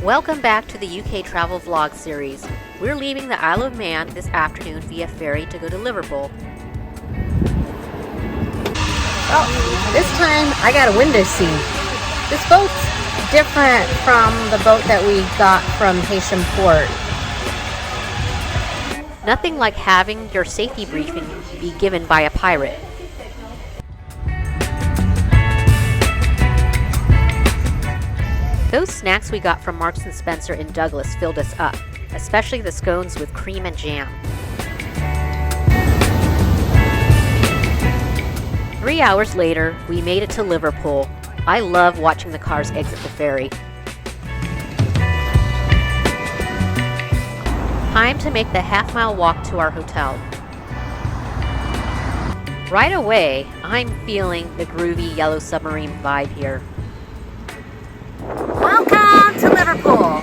Welcome back to the UK travel vlog series. We're leaving the Isle of Man this afternoon via ferry to go to Liverpool. Oh, this time I got a window seat. This boat's different from the boat that we got from Haitian Port. Nothing like having your safety briefing be given by a pirate. Those snacks we got from Marks & Spencer in Douglas filled us up, especially the scones with cream and jam. 3 hours later, we made it to Liverpool. I love watching the cars exit the ferry. Time to make the half-mile walk to our hotel. Right away, I'm feeling the groovy Yellow Submarine vibe here. Welcome to Liverpool!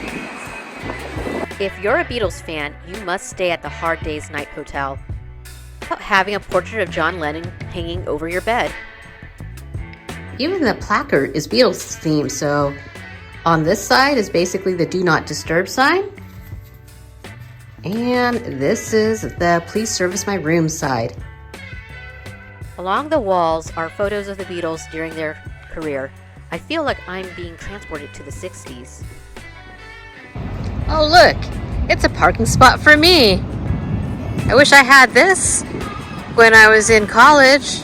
If you're a Beatles fan, you must stay at the Hard Day's Night Hotel. Having a portrait of John Lennon hanging over your bed. Even the placard is Beatles themed, so on this side is basically the Do Not Disturb sign. And this is the Please Service My Room side. Along the walls are photos of the Beatles during their career. I feel like I'm being transported to the 60s. Oh look, it's a parking spot for me. I wish I had this when I was in college.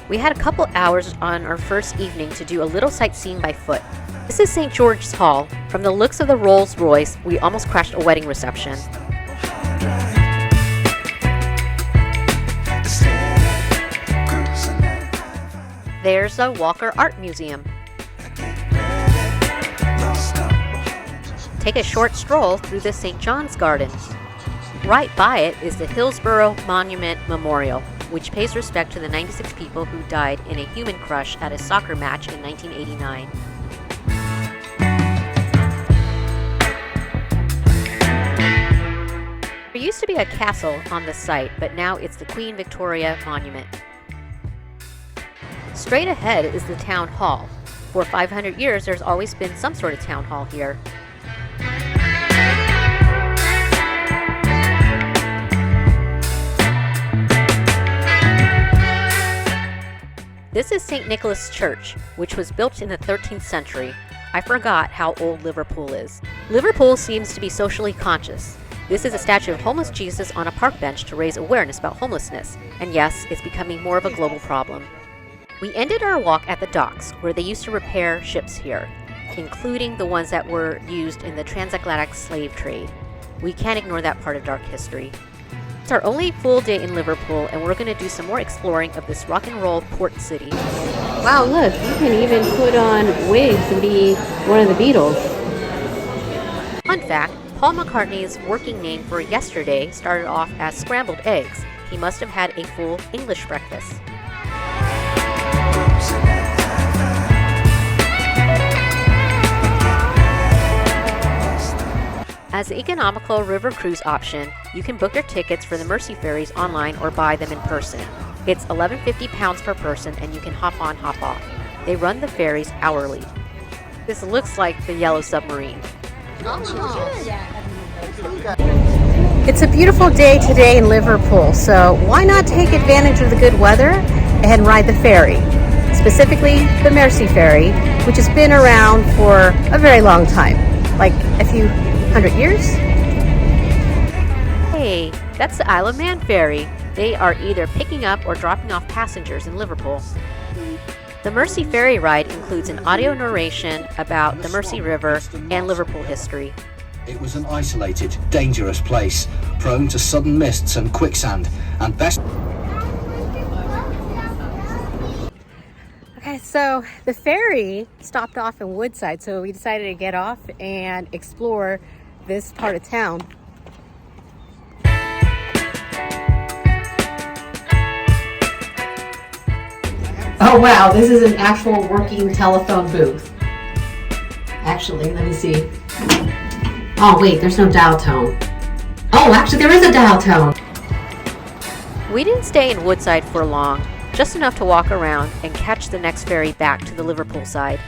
We had a couple hours on our first evening to do a little sightseeing by foot. This is St. George's Hall. From the looks of the Rolls Royce, we almost crashed a wedding reception. There's the Walker Art Museum. Take a short stroll through the St. John's Garden. Right by it is the Hillsborough Monument Memorial, which pays respect to the 96 people who died in a human crush at a soccer match in 1989. There used to be a castle on the site, but now it's the Queen Victoria Monument. Straight ahead is the town hall. For 500 years, there's always been some sort of town hall here. This is St. Nicholas Church, which was built in the 13th century. I forgot how old Liverpool is. Liverpool seems to be socially conscious. This is a statue of homeless Jesus on a park bench to raise awareness about homelessness. And yes, it's becoming more of a global problem. We ended our walk at the docks, where they used to repair ships here, including the ones that were used in the transatlantic slave trade. We can't ignore that part of dark history. It's our only full day in Liverpool, and we're going to do some more exploring of this rock and roll port city. Wow, look, you can even put on wigs and be one of the Beatles. Fun fact, Paul McCartney's working name for yesterday started off as scrambled eggs. He must have had a full English breakfast. As an economical river cruise option, you can book your tickets for the Mersey Ferries online or buy them in person. It's £11.50 per person and you can hop on, hop off. They run the ferries hourly. This looks like the Yellow Submarine. It's a beautiful day today in Liverpool, so why not take advantage of the good weather and ride the ferry? Specifically, the Mersey Ferry, which has been around for a very long time, like a few 100 years? Hey, that's the Isle of Man ferry. They are either picking up or dropping off passengers in Liverpool. The Mersey Ferry ride includes an audio narration about the Mersey River and Liverpool history. It was an isolated, dangerous place, prone to sudden mists and quicksand, and best... Okay, so the ferry stopped off in Woodside, so we decided to get off and explore this part of town. Oh wow, this is an actual working telephone booth. Actually, let me see. Oh wait, there's no dial tone. Oh, actually there is a dial tone. We didn't stay in Woodside for long, just enough to walk around and catch the next ferry back to the Liverpool side.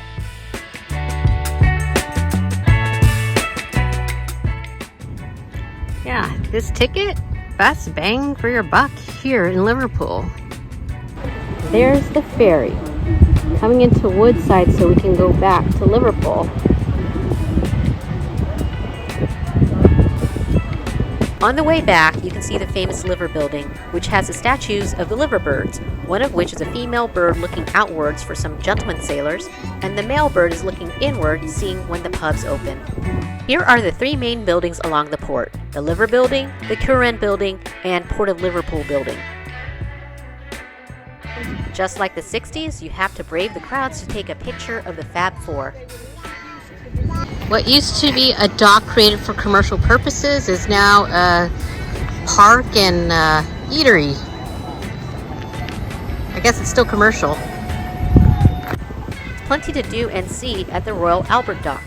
this ticket, best bang for your buck here in Liverpool. There's the ferry coming into Woodside so we can go back to Liverpool. On the way back, you can see the famous Liver Building, which has the statues of the liver birds, one of which is a female bird looking outwards for some gentlemen sailors, and the male bird is looking inward, seeing when the pubs open. Here are the three main buildings along the port: the Liver Building, the Cavern Building, and Port of Liverpool Building. Just like the 60s, you have to brave the crowds to take a picture of the Fab Four. What used to be a dock created for commercial purposes is now a park and eatery. I guess it's still commercial. Plenty to do and see at the Royal Albert Dock.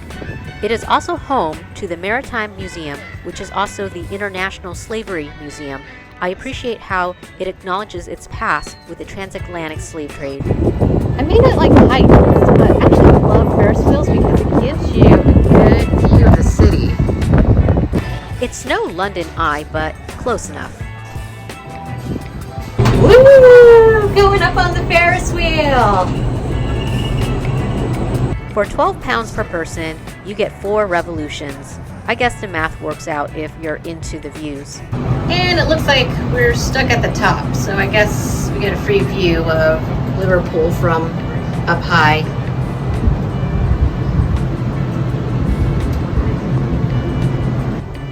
It is also home to the Maritime Museum, which is also the International Slavery Museum. I appreciate how it acknowledges its past with the transatlantic slave trade. I may not like heights, but I actually love Ferris wheels because it gives you a good view of the city. It's no London Eye, but close enough. Woo! Going up on the Ferris wheel! For £12 per person, you get 4 revolutions. I guess the math works out if you're into the views. And it looks like we're stuck at the top, so I guess we get a free view of Liverpool from up high.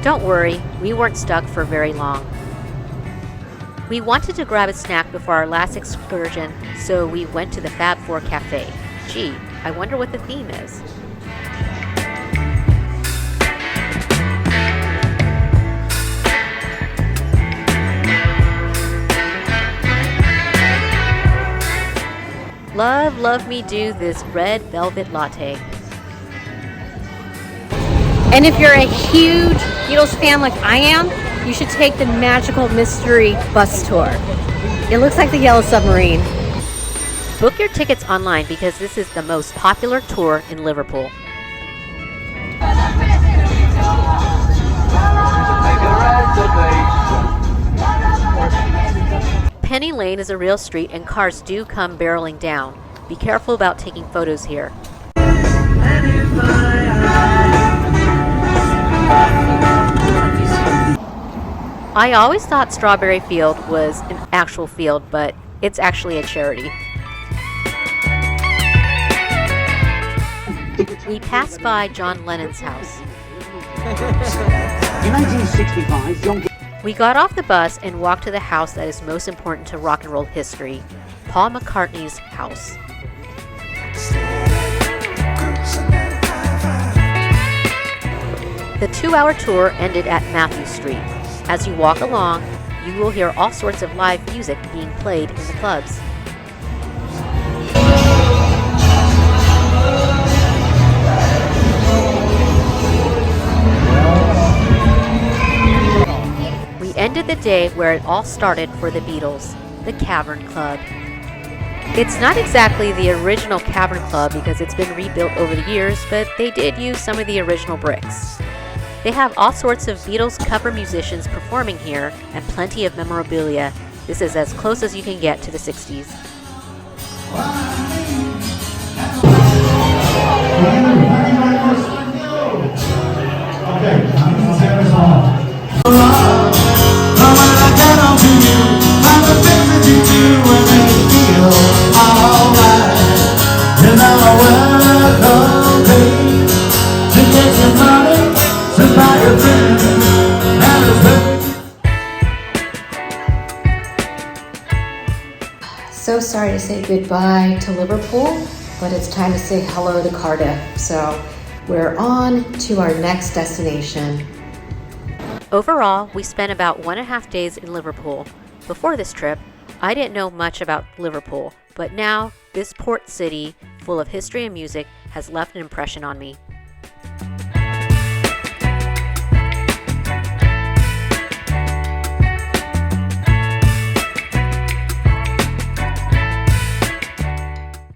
Don't worry, we weren't stuck for very long. We wanted to grab a snack before our last excursion, so we went to the Fab Four Cafe. Gee, I wonder what the theme is. Love me do this red velvet latte. And if you're a huge Beatles fan like I am, you should take the Magical Mystery Bus Tour. It looks like the Yellow Submarine. Book your tickets online because this is the most popular tour in Liverpool. Penny Lane is a real street and cars do come barreling down. Be careful about taking photos here. I always thought Strawberry Field was an actual field, but it's actually a charity. We passed by John Lennon's house. In 1965, John... We got off the bus and walked to the house that is most important to rock and roll history, Paul McCartney's house. The 2-hour tour ended at Matthew Street. As you walk along, you will hear all sorts of live music being played in the clubs. We ended the day where it all started for the Beatles, the Cavern Club. It's not exactly the original Cavern Club because it's been rebuilt over the years, but they did use some of the original bricks. They have all sorts of Beatles cover musicians performing here and plenty of memorabilia. This is as close as you can get to the 60s. So sorry to say goodbye to Liverpool, but it's time to say hello to Cardiff. So we're on to our next destination. Overall, we spent about 1.5 days in Liverpool. Before this trip, I didn't know much about Liverpool, but now this port city full of history and music has left an impression on me.